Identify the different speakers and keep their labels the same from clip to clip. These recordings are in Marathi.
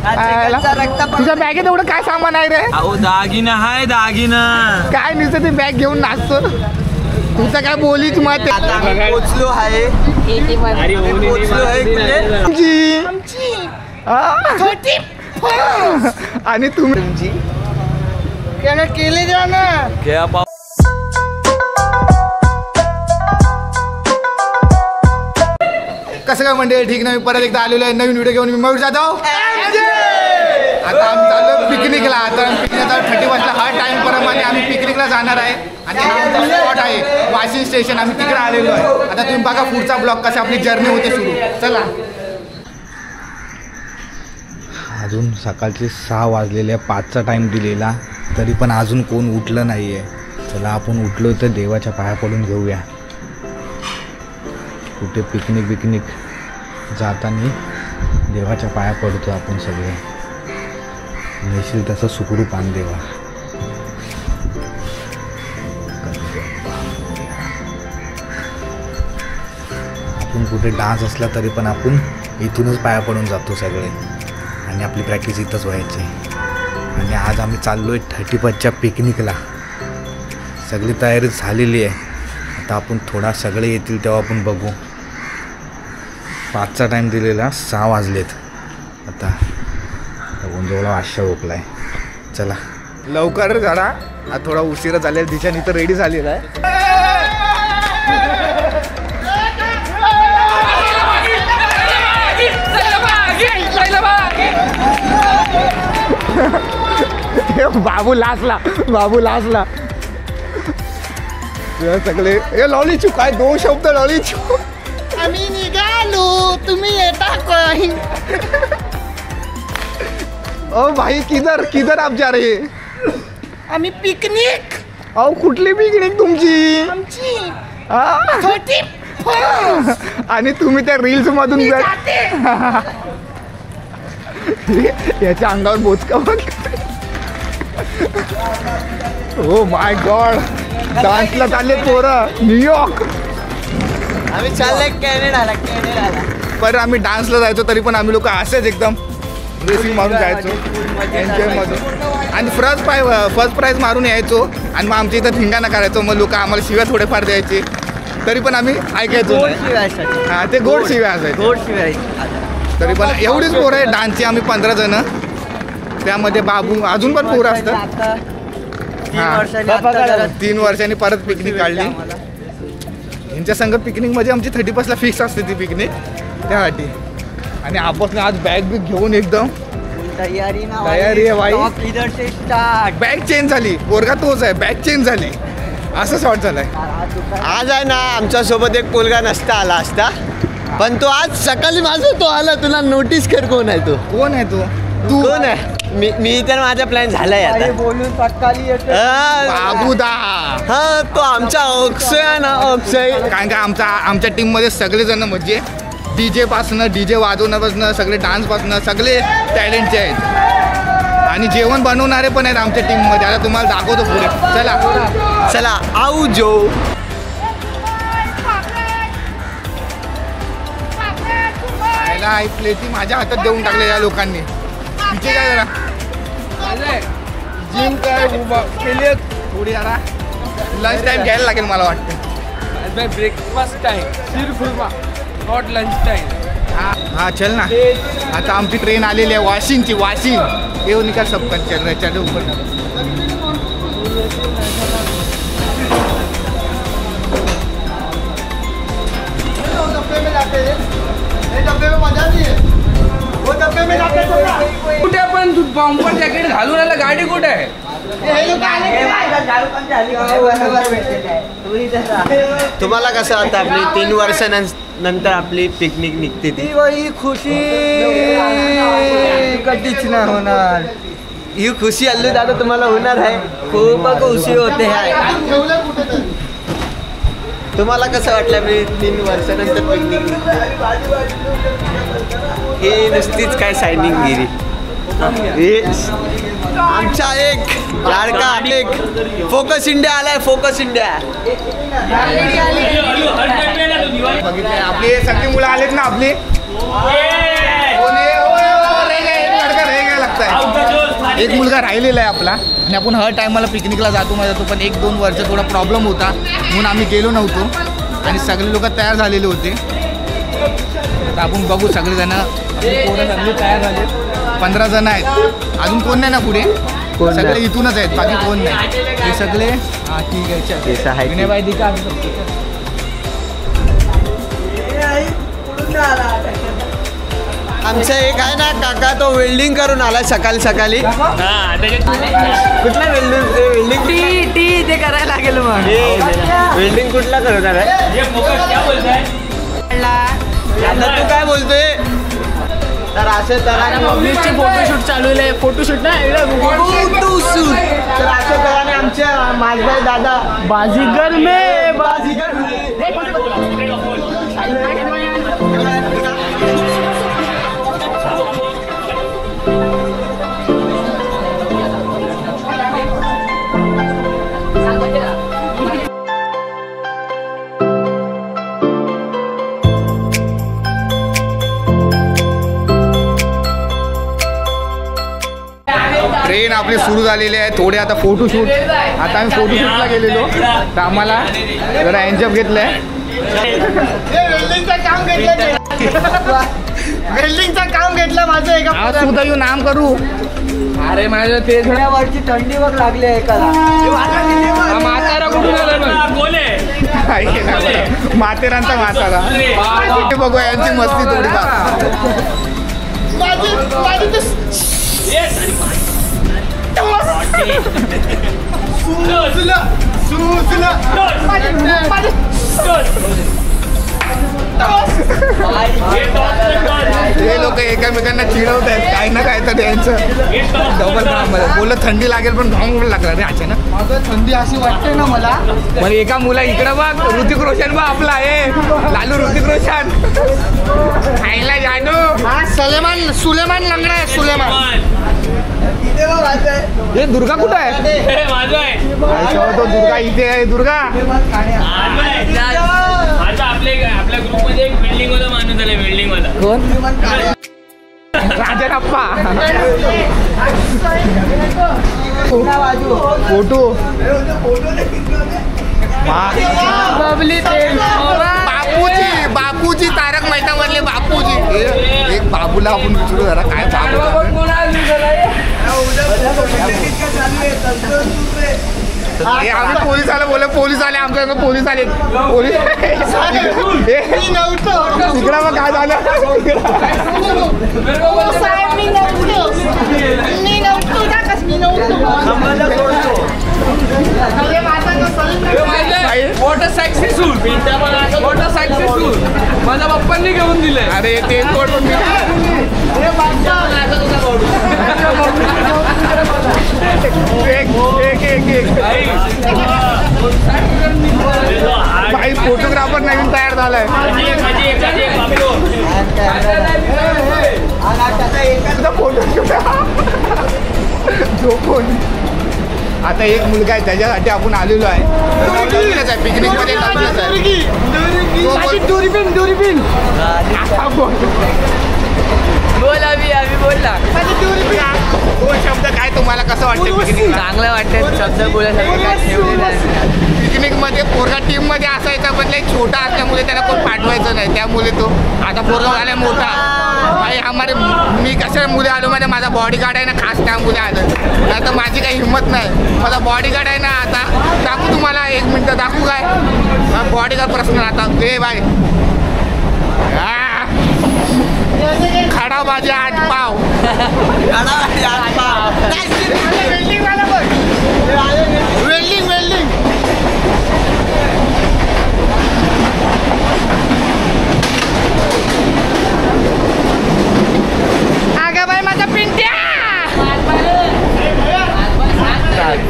Speaker 1: तुझ्या बॅगेत एवढं काय सामान आहे रे?
Speaker 2: अहो दागिना हाय दागिना.
Speaker 1: काय नुसतं ते बॅग घेऊन नाचतो. तुझं काय बोलीच मत
Speaker 2: पोचलो आहे.
Speaker 1: आणि तुम्ही केले द्या ना. कसं काय मंडळी, ठीक नाही, परत एकदा आलेलो आहे नवीन व्हिडिओ घेऊन. मी मयूर जाधव. आता आम्ही चाललो पिकनिकला. आता पिकनिकला 31ला हा टाइम प्रमाणे आम्ही पिकनिकला जाणार आहे. आणि हा आमचा स्पॉट आहे वाशिम स्टेशन. आम्ही तिकडे आलेलो आहे. आता तुम्ही बघा पुढचा ब्लॉग कसा आपली जर्नी होते सुरू. चला.
Speaker 3: अजून सकाळचे 6 वाजलेले, 5चा टाईम दिलेला, तरी पण अजून कोण उठलं नाही आहे. चला आपण उठलो तर देवाच्या पाया पडून घेऊया. कुठे पिकनिक जाताना देवाच्या पाया पडतो आपण सगळे. नेशील तसं सुखरूप आण देवा. आपण कुठे डान्स असला तरी पण आपण इथूनच पाया पडून जातो सगळे. आणि आपली प्रॅक्टिस इथंच व्हायची. आणि आज आम्ही चाललो आहे 31च्या पिकनिकला. सगळी तयारी झालेली आहे. आता आपण थोडा सगळे येतील तेव्हा आपण बघू. 5चा टाईम दिलेला, 6 वाजलेत. आता गोंजवला आशा ओकला आहे. चला
Speaker 1: लवकर जरा, आता थोडा उशिरा झालेला. दिशानी तर रेडी झालेला आहे. बाबू लासला सगळे. हे लॉलीचू काय 2 शब्द लॉलीचू.
Speaker 4: आम्ही निघालो, तुम्ही येता काय?
Speaker 1: ओ भाई किधर आप जा रहे?
Speaker 4: आम्ही पिकनिक.
Speaker 1: अहो कुठली पिकनिक तुमची?
Speaker 4: आमची
Speaker 1: हा?
Speaker 4: 31
Speaker 1: आणि तुम्ही त्या रील्स मधून याच्या अंगावर बोचका बघ. ओ माय गॉड, डान्सला चालले पोरं न्यूयॉर्क.
Speaker 2: आम्ही चाललोय कॅनडाला.
Speaker 1: पर आम्ही डान्सला जायचो तरी पण आम्ही लोक असेच एकदम रेसिंग मारून जायचो एन्जॉय मधून. आणि फर्स्ट प्राईज मारून यायचो. आणि मग आमच्या इथं धिंगाणा करायचो. मग लोक आम्हाला शिव्या थोडेफार द्यायचे तरी पण आम्ही ऐकायचो. हा, ते गोड शिव्या असायचे. तरी पण एवढीच पोरं आहे डान्सची. आम्ही 15 जण. त्यामध्ये बाबू अजून पण पोरं असतात. 3 वर्षांनी परत पिकनिक काढली. यांच्या संग पिकनिक म्हणजे आमची 31ला फिक्स असते ती पिकनिक त्यासाठी. आणि आपण आज बॅग घेऊन एकदम तयारी आहे बाई. बॅग चेंज झाली. पोरगा तोच आहे, बॅग चेंज झाली. असं शॉर्ट झालाय.
Speaker 2: आज आहे ना आमच्या सोबत एक पोलगा नसता आला असता, पण तो आज सकाळी माझा तो आला. तुला नोटीस कर कोण आहे तो?
Speaker 1: कोण आहे तो?
Speaker 2: तू कोण आहे? मी तर माझा प्लॅन झालाय आता.
Speaker 4: बोलून सकाळी
Speaker 1: बाबूदा.
Speaker 2: हा, तो आमचा अक्षय आहे ना, अक्षय.
Speaker 1: कारण का आमच्या टीम मध्ये सगळे जण म्हणजे डीजे वाजवण्यापासून सगळे डान्स पासून सगळे टॅलेंटचे आहेत. आणि जेवण बनवणारे पण आहेत आमच्या टीम मध्ये. आता तुम्हाला दाखवतो पुढे.
Speaker 2: चला आऊ जो.
Speaker 1: प्लेटी माझ्या हातात देऊन टाकले या लोकांनी. तिचे काय जरा जिम काय केली थोडी. जरा लंच टाइम घ्यायला लागेल मला वाटतं.
Speaker 5: ब्रेकफास्ट टाइम सिर्फ नॉट लंच टाइम.
Speaker 1: हा चल ना. आता आमची ट्रेन आलेली आहे वाशिमची. येऊ निका सब चल ऊपर.
Speaker 5: कुठे पण तू बॉम्बर जॅकेट घालून आला. गाडी कुठे आहे?
Speaker 2: तुम्हाला कसं आता आपली 3 वर्षानंतर आपली पिकनिक निघते ती
Speaker 4: खुशी कधीच नाही होणार.
Speaker 2: ही खुशी अल्लू दादा तुम्हाला होणार आहे. खूप खुशी होते आहे. तुम्हाला कसं वाटलं आपली 3 वर्षानंतर पिकनिक हे नुसतीच काय सायनिंग गिरी. आमचा एक लाडका एक फोकस इंडिया आलाय. फोकस इंडिया
Speaker 1: बघितले आपली सगळी मुलं आलेत ना आपली. एक मुलगा राहिलेला आहे आपला आणि आपण हर टायमाला पिकनिकला जातो पण 1-2 वर्ष थोडा प्रॉब्लेम होता म्हणून आम्ही गेलो नव्हतो आणि सगळे लोक तयार झालेले होते. तर आपण बघू सगळेजण पोरं सगळे तयार झाले. 15 जण आहेत. अजून कोण नाही ना पुढे, सगळे इथूनच आहेत, बाकी कोण नाही. हे सगळे हां ठीक आहे. विनयबाई दिका
Speaker 2: आमचा एक आहे ना काका, तो वेल्डिंग करून आला सकाळी. कुठला वेल्डिंग टी ते करायला लागेल मग. वेल्डिंग कुठला करत आहे? तू काय बोलतोय? तर असे मम्मीचे फोटोशूट चालू आहे. फोटोशूट ना फोटोशूट. तर असं तराने आमच्या माझभाई दादा बाजीगर में
Speaker 1: ट्रेन आपली सुरू झालेली आहे. थोडे आता फोटोशूट, आता आम्ही फोटोशूटला गेलेलो तर आम्हाला जरा एन्जॉय घेतलंय.
Speaker 4: वेल्डिंगचं काम घेतलं माझं एका.
Speaker 1: आज सुद्धा येऊ नाम करू.
Speaker 5: अरे माझं ते
Speaker 2: वरची थंडीवर लागली एकाला.
Speaker 5: म्हातारा कुठून आला मग?
Speaker 1: माथेरानचा म्हातारा. बघू यांची मस्ती थोडीफार. हे लोक एकमेकांना चिडवत आहेत काय ना काय तर यांचं डबल काम बोललं थंडी लागेल पण घाम लागला रे अचानक.
Speaker 4: थंडी अशी वाटते ना मला.
Speaker 5: पण एका मुला इकडं बघ, ऋतिक रोशन बघ आपला आहे लालू ऋतिक रोशन. आईला जानू
Speaker 4: हा सुलेमान लंगडा आहे. सुलेमान
Speaker 1: हे दुर्गा कुठं आहे? तो दुर्गा इथे आहे. दुर्गा
Speaker 6: आपल्या ग्रुपमध्ये एक बिल्डिंग वाला माणूस आला. बिल्डिंग वाला
Speaker 1: कोण? राजनप्पा. फोटो बापूजी तारक मेहता मधले बापूजी. एक बाबूला आपण विचारू जरा काय बाबू. आम्ही पोलीस आले बोले, पोलीस आले आमच्या पोलीस आले. पोलीस तिकडं मग काय झालं?
Speaker 5: सक्सेसफुल माझ्या बाप्पांनी घेऊन दिले.
Speaker 1: अरे ते भाई फोटोग्राफर नवीन तयार झालाय. फोटो आता एक मुलगा आहे त्याच्यासाठी आपण आलेलो आहे. पिकनिक मध्ये
Speaker 2: बोल आम्ही बोलला.
Speaker 1: तो शब्द काय तुम्हाला कसं वाटतं पिकनिक?
Speaker 2: चांगलं वाटतं शब्द
Speaker 1: पिकनिक मध्ये पोरगा टीम मध्ये असायचा पण लई छोटा असल्यामुळे त्याला कोण पाठवायचं नाही. त्यामुळे तो आता पोरगा झाला मोठा. भाई आम्हाला मी कशा मुले आलो म्हणजे माझा बॉडीगार्ड आहे ना खास त्यामुळे आलं. नाही तर माझी काही हिंमत नाही. माझा बॉडीगार्ड आहे ना. आता दाखवू तुम्हाला 1 मिनिट दाखवू काय बॉडीगार्ड प्रश्न. आता ते बाय खडा भाजी 8 पाव. वेल्डिंग
Speaker 4: आगा बाई माझा पिंट्या.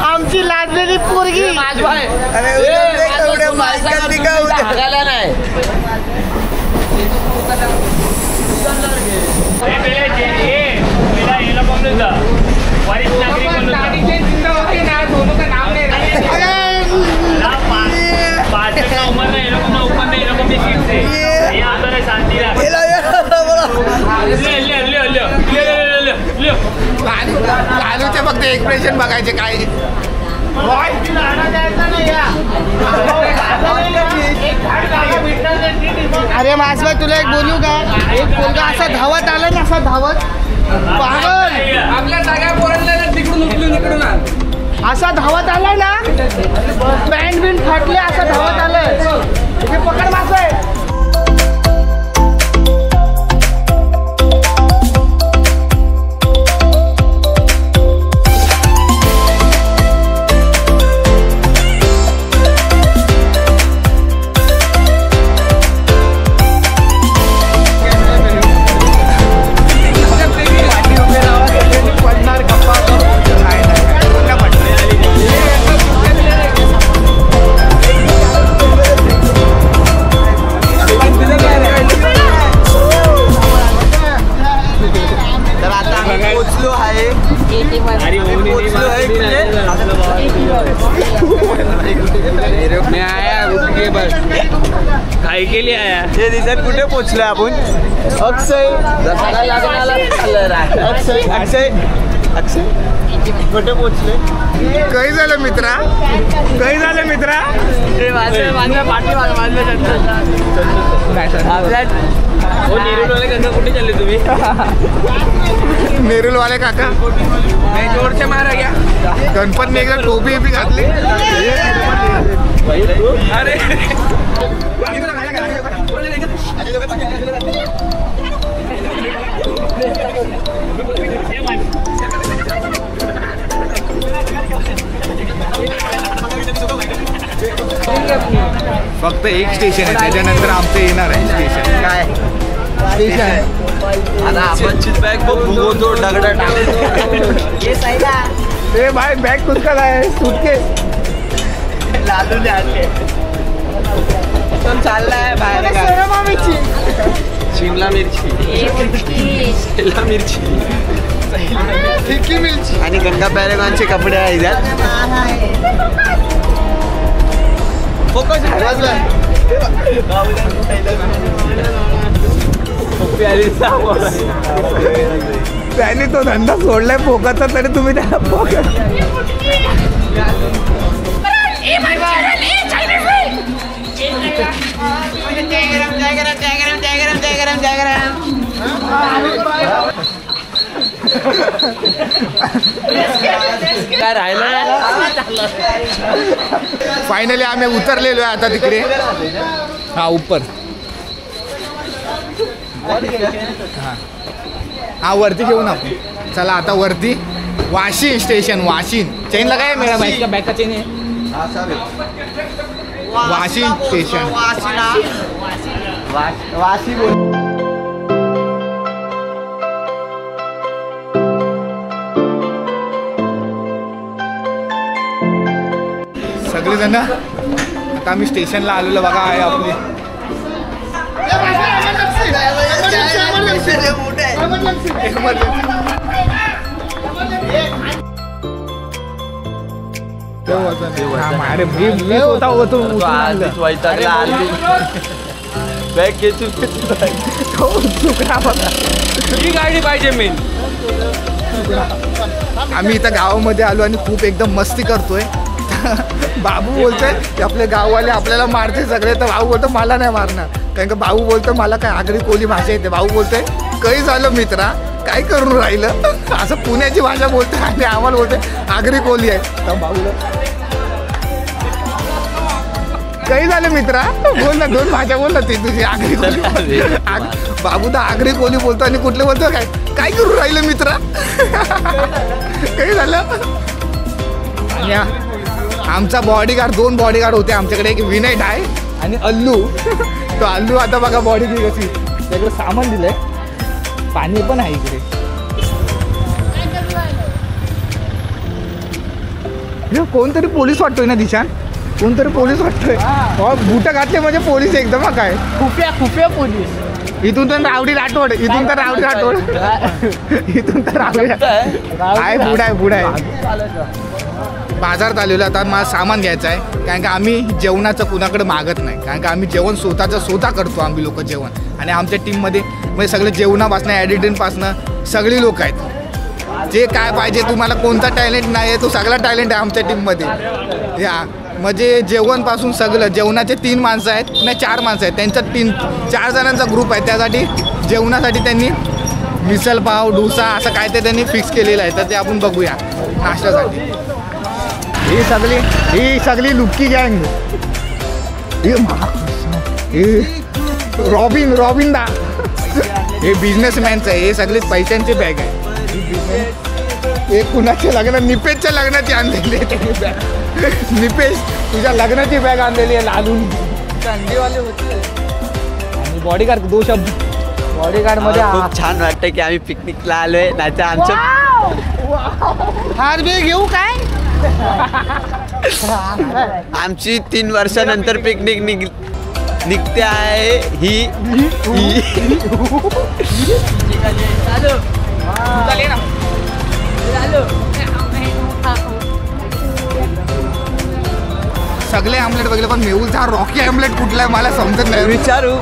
Speaker 4: आमची लाजलेली पोरगी.
Speaker 6: वरिष्ठ नागरिक का उम्र में ये लोग ना ऊपर में ये लोग भी सीट से यहाँ तो है शांति रहा. ले
Speaker 1: लालूचे फक्त एक्सप्रेशन बघायचे काय.
Speaker 2: अरे माझं तुला एक बोलू का, एक पोरगा असा धावत आला ना, असा धावत पागल
Speaker 5: आपल्या सगळ्या पोरांना तिकडून उचलून इकडून आण.
Speaker 2: असा धावत आला ना, पॅन्ट बिन फाटले, असा धावत आलाय. हे पकड माझं आहे.
Speaker 6: काय केली आया
Speaker 2: हे दिसत कुठे पोहोचलोय आपण. अक्षय अक्षय अक्षय कुठे पोहोचले.
Speaker 1: काही झालं मित्रा, काही झालं मित्रा.
Speaker 6: कुठे चालले तुम्ही.
Speaker 1: नेरुलवाले काका
Speaker 5: जोरचे मारा घ्या.
Speaker 1: गणपत ने एकदा टोपी बी घातली.
Speaker 5: अरे
Speaker 1: फक्त एक स्टेशन आहे, त्याच्यानंतर आमचं येणार आहे स्टेशन.
Speaker 2: काय स्टेशन आता आपण बॅग बघतो दगडा
Speaker 1: ए भाई बॅग कुठं आहे सुटकेस.
Speaker 2: लालू चाललाय बाहेर. शिमला मिरची, शिमला मिरची,
Speaker 1: फिक्की मिरची
Speaker 2: आणि गंगा पॅरेगॉनचे कपडे आहेत. फोकस
Speaker 1: त्याने तो धंदा सोडलाय फोकाचा, तरी तुम्ही त्याला फोकस.
Speaker 2: काय राहिलं.
Speaker 1: फायनली आम्ही उतरलेलो आहे आता तिकडे. हा ऊपर हा वरती घेऊन आपण. चला आता वरती वाशिन स्टेशन. वाशिन चेनला काय मिळा बाईक बॅका चेन आहे. वाशिन स्टेशन.
Speaker 2: वाशी बोल.
Speaker 1: सगळेजण आता आम्ही स्टेशनला आलेलो बघा. आहे आपली अरे मी होता होतो
Speaker 2: बॅग घेतो.
Speaker 5: ही गाडी पाहिजे मेन.
Speaker 1: आम्ही इथं गावामध्ये आलो आणि खूप एकदम मस्ती करतोय. बाबू बोलतोय की आपले गाववाले आपल्याला मारते सगळे, तर भाऊ बोलतो मला नाही मारणार. कारण का भाऊ बोलतो मला काय आगरी कोली भाषा येते. भाऊ बोलतोय काही झालं मित्रा काय करून राहिलं, असं पुण्याची भाषा बोलतोय आणि आम्हाला बोलतोय आगरी कोली आहे. तर भाऊला काही झालं मित्रा बोल ना, दोन भाषा बोल ना ती तुझी. आगरी कोली बाबू तर आगरी कोली बोलतो आणि कुठले बोलतो काय काय करून राहिलं मित्रा. काही झालं. आणि आमचा बॉडीगार्ड, दोन बॉडीगार्ड होते आमच्याकडे. एक विनय डाय आणि अल्लू. तो अल्लू आता बघा बॉडी कशी त्याकडे सामान दिलंय. पाणी पण आहे इकडे. कोणतरी पोलीस वाटतोय ना दिशान, कोणतरी पोलीस वाटतोय. बुटं घातले म्हणजे पोलीस एकदम. काय
Speaker 2: खुफिया पोलीस.
Speaker 1: इथून तर रावडी राठोड, इथून तर रावडी राठोड, इथून तर रावडी आहे. पुढं आहे. बाजारात आलेलो आता मला सामान घ्यायचं आहे. कारण का आम्ही जेवणाचं कुणाकडे मागत नाही. कारण का आम्ही जेवण स्वतः करतो आम्ही लोक जेवण. आणि आमच्या टीममध्ये म्हणजे सगळे जेवणापासनं ॲडिटिंगपासनं सगळी लोक आहेत. जे काय पाहिजे, तुम्हाला कोणता टॅलेंट नाही आहे तो सगळा टॅलेंट आहे आमच्या टीममध्ये. या म्हणजे जेवणपासून सगळं, जेवणाचे 3 माणसं आहेत नाही 4 माणसं आहेत, त्यांचा 4 जणांचा ग्रुप आहे. त्यासाठी जेवणासाठी त्यांनी मिसल पाव डोसा असं काय ते त्यांनी फिक्स केलेलं आहे. तर ते आपण बघूया नाश्त्यासाठी. ही सगळी लुक्की गँग, रॉबिन दा हे बिझनेसमॅनच आहे. हे सगळे पैशांचे बॅग आहे. हे कुणाचे लग्न, निपेशच्या लग्नाची आणलेली आहे त्यांनी बॅग. निपेश तुझ्या लग्नाची बॅग आणलेली आहे लालून.
Speaker 2: थंडीवाले होते
Speaker 1: आणि बॉडीगार्ड 2 शब्द
Speaker 2: बॉडीगार्ड मध्ये.
Speaker 7: खूप छान वाटतं की आम्ही पिकनिकला आलोय. नाही तर आमचं
Speaker 4: हार बे घेऊ काय?
Speaker 7: आमची 3 वर्षानंतर पिकनिक निघते आहे ही.
Speaker 1: सगळे आमलेट बघले, पण मेहुलचा रॉकी आमलेट कुठला आहे मला समजत नाही.
Speaker 7: विचारू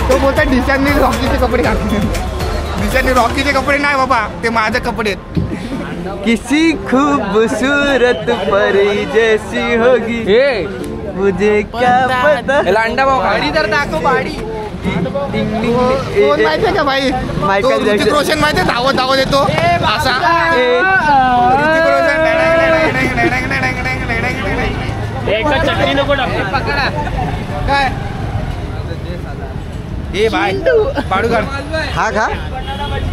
Speaker 1: तो बोलता दिशांनी रॉकीचे कपडे घातले. दिशांनी रॉकीचे कपडे नाही बाबा, ते माझे कपडे आहेत.
Speaker 7: किसी खूबसूरत परी जैसी होगी मुझे क्या पता.
Speaker 5: अंडा भाऊ
Speaker 2: गाडी तर दाखव गाडी.
Speaker 1: कोण माहितीये का भाई?
Speaker 7: मायकल
Speaker 1: तो ऋतिक
Speaker 7: जॅक्सन.
Speaker 1: रोशन माहितीये, धावत येतो असा. ऋतिक रोशन
Speaker 6: एकच चटणी नको टाकू.
Speaker 1: काय ए भाई बाडूगाड.
Speaker 7: हा का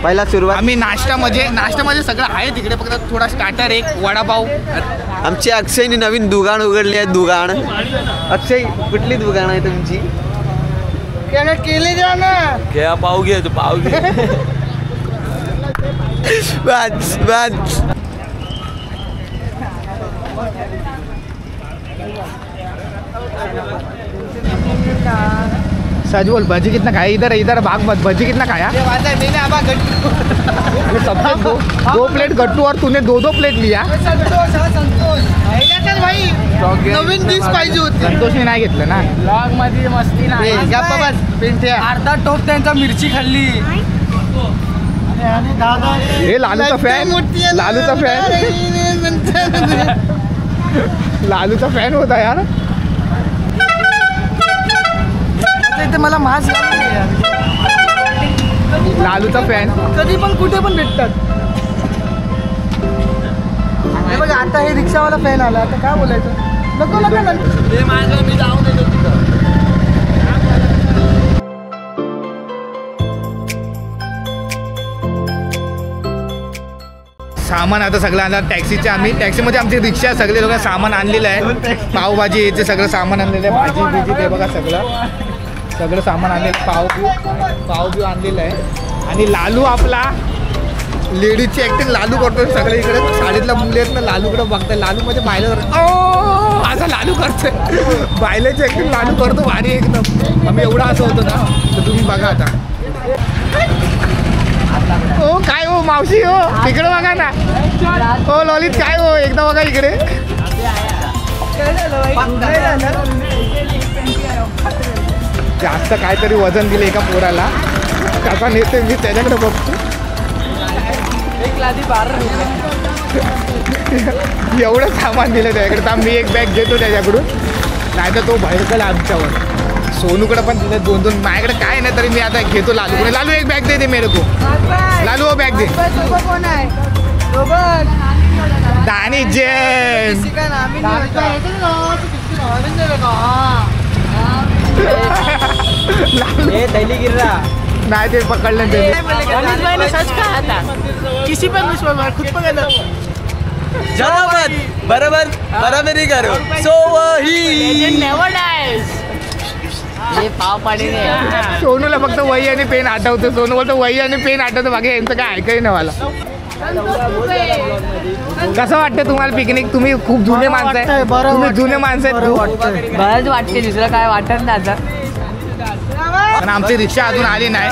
Speaker 7: पहिला सुरुवात.
Speaker 1: आम्ही नाश्त्यामध्ये सगळं आहे तिकडे, फक्त थोडा स्टार्टर, एक वडापाव.
Speaker 7: आमची अक्षयने नवीन दुकान उघडली आहे. दुकान अक्षय कुठली दुकान आहे तुमची?
Speaker 4: केले जा ना.
Speaker 7: घ्या पाव घे तू पाव घे. बस बस.
Speaker 1: सच बोल, भजी कितना खाया? इधर भाग मत. भजी कितना खाया? सबसे 2 प्लेट गट्टू और तूने 2 प्लेट लिया.
Speaker 4: भाई नवीन डिश पाहिजे होती.
Speaker 1: संतोषने नाही घेतलं ना.
Speaker 2: ब्लॉग मध्ये मस्ती नाही. अर्धा टोप त्यांचा मिरची खाल्ली.
Speaker 1: हे लालूचा फॅन लालूचा फॅन होता यार.
Speaker 2: इथे मला मास
Speaker 1: लालूचा फॅन
Speaker 2: कधी पण कुठे पण भेटतात. हे बघा आता हे रिक्षावाला फॅन आला. आता काय बोलायचं? नको मी जाऊन येतो तिथं.
Speaker 1: सामान आता सगळं आता आम्ही टॅक्सीमध्ये आमची रिक्षा सगळे लोक सामान आणलेलं आहे. पावभाजी याचे सगळं सामान आणलेलं आहे. भाजी बिजी ते बघा सगळं सामान आणलेलं. पाव बिव आणलेलं आहे. आणि लालू आपला लेडीजची ऍक्टिंग लालू करतोय. सगळे इकडे साडीतला मुली आहेत ना, लालूकडे बघताय. लालू म्हणजे बायला असा लालू करतोय. बायलाची ऍक्टिंग लालू करतो भारी एकदम. आम्ही एवढा असं होतो ना, तर तुम्ही बघा आता. ओ काय हो मावशी हो, इकडे बघा ना. हो ललित काय हो, एकदा बघा इकडे. जास्त काहीतरी वजन दिले एका पोराला, त्याचा नेते मी त्याच्याकडे बघतो. एवढं सामान दिलं त्याच्याकडे, तर मी एक बॅग घेतो त्याच्याकडून. नाही तर तो भडकला आमच्यावर. सोनूकडे पण दिले 2-2. माझ्याकडे काय नाही तरी मी आता घेतो लालूकडे. लालू एक बॅग दे मेरे को. लालू हो बॅग दे.
Speaker 2: कोण आहे?
Speaker 1: दानी जैन.
Speaker 2: दहली गिर्रा
Speaker 1: नाही ते पकडलं ते.
Speaker 2: सच कहा था किसी पर विश्वास खुद पकड़.
Speaker 7: बराबरी करो. सो वही
Speaker 2: नेवर डाइज. हे पाव पाणी नाही.
Speaker 1: सोनूला फक्त वही आणि पेन आठवतं. सोनू बोलतो वही आणि पेन आठवतं. बाकी यांचं काय ऐकाय नाही मला. कसं वाटतं तुम्हाला पिकनिक? तुम्ही खूप जुने माणसं आहे. तुम्ही जुने माणसं आहेत.
Speaker 2: बरंच वाटते, दुसरं काय वाटत नाही आता.
Speaker 1: पण आमची रिक्षा अजून आली नाही.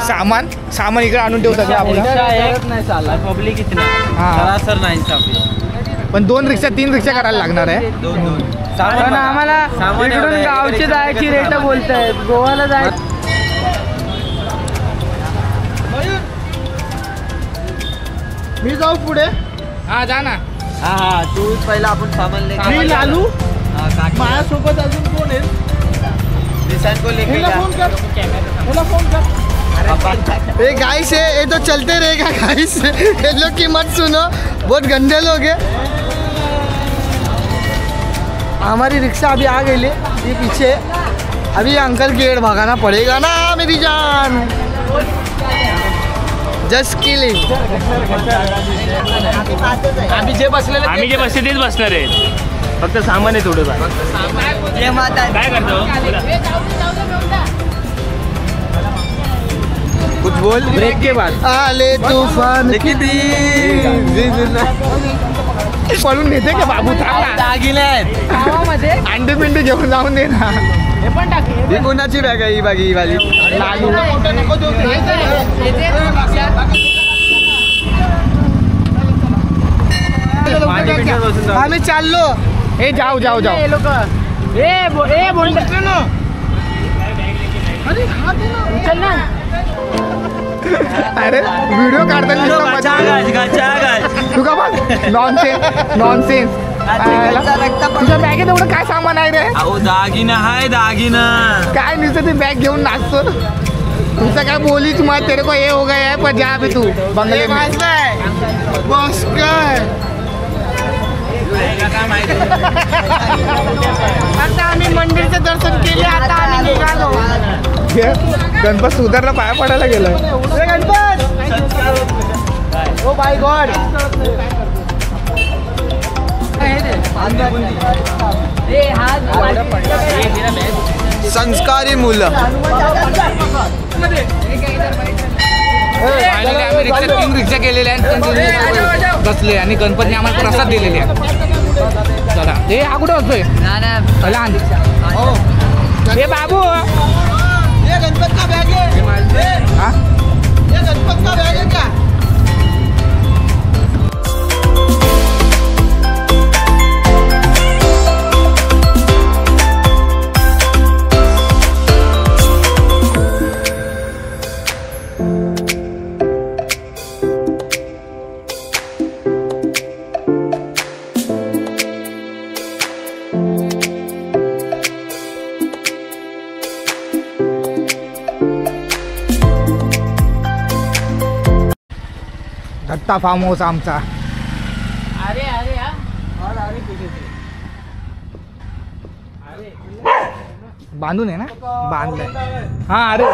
Speaker 1: सामान इकडे आणून ठेवू सगळं आपलं.
Speaker 2: नाही चालला पब्लिक इथे
Speaker 7: सरासर नाही.
Speaker 1: पण 2 रिक्षा 3 रिक्षा करायला लागणार आहे.
Speaker 2: पण आम्हाला इकडून गावची जायची रेट बोलतायत. गोवाला जायचं. मी जाऊ पुढे.
Speaker 1: हा जा ना.
Speaker 7: हा हा तू पहिला आपण सामान लेके
Speaker 2: मी लालू.
Speaker 7: हा, काकी.
Speaker 2: माझ्यासोबत अजून कोण आहे?
Speaker 7: निशान को लेके
Speaker 2: हिला
Speaker 7: जा.
Speaker 2: फोन कर. हिला फोन कर. ए गाइस ये तो चलते रहेगा गाइस. ये लोग की मत सुनो, बहुत गंदे लोग हैं. हमारी रिक्शा अभी आ गई ले, ये पीछे. अभी अंकल की एड भगाना पड़ेगा ना मेरी जान. Just killing.
Speaker 6: आम्ही जे बसले तेच बसणार आहे. फक्त सामान आहे थोडं
Speaker 7: जय माता दी.
Speaker 6: काय करतो
Speaker 7: कुछ बोल.
Speaker 2: ब्रेक के बाद आले तूफान की
Speaker 1: पळून नेते का बाबू? थांब ना.
Speaker 7: दागिने आहेत.
Speaker 1: अंडी पिंडी घेऊन जाऊन दे ना.
Speaker 7: ही कोणाची बॅग आहे ही बागी ही वाली.
Speaker 1: लालू.
Speaker 2: आम्ही चाललो.
Speaker 1: ए जाऊ जाऊ जाऊ. अरे व्हिडिओ काढताना नुसतं मजा. तू का बघ नॉनसेन्स. तुझ्या बॅगेत एवढं काय सामान आहे रे?
Speaker 7: अहो दागिना आहे दागिना.
Speaker 1: काय नुसतं ती बॅग घेऊन नाचतो. तुझं काय बोली तुम्हाला तेरे को ये हो गया है पर जा अभी तू बंगले में.
Speaker 2: बस काय आता आम्ही मंदिरचं दर्शन केले. आता आम्ही निघालो.
Speaker 1: हे गणपत सुधारला पाया पडायला गेलं.
Speaker 2: हे गणपत. ओ बाय गॉड.
Speaker 7: संस्कारी मुलं.
Speaker 1: फायनली आम्ही रिक्षा 3 रिक्षा केलेल्या आहेत. बसले आणि गणपतीने आम्हाला प्रसाद दिलेले आहे. चला हे हा कुठं बसतोय? लहान. हे बाबू.
Speaker 2: ये गणपत का बैग है.
Speaker 1: हा
Speaker 2: ये गणपत का बैग है क्या?
Speaker 1: दत्ता फार्म हाऊस आमचा. बांधून आहे ना? बांधलंय. हा अरे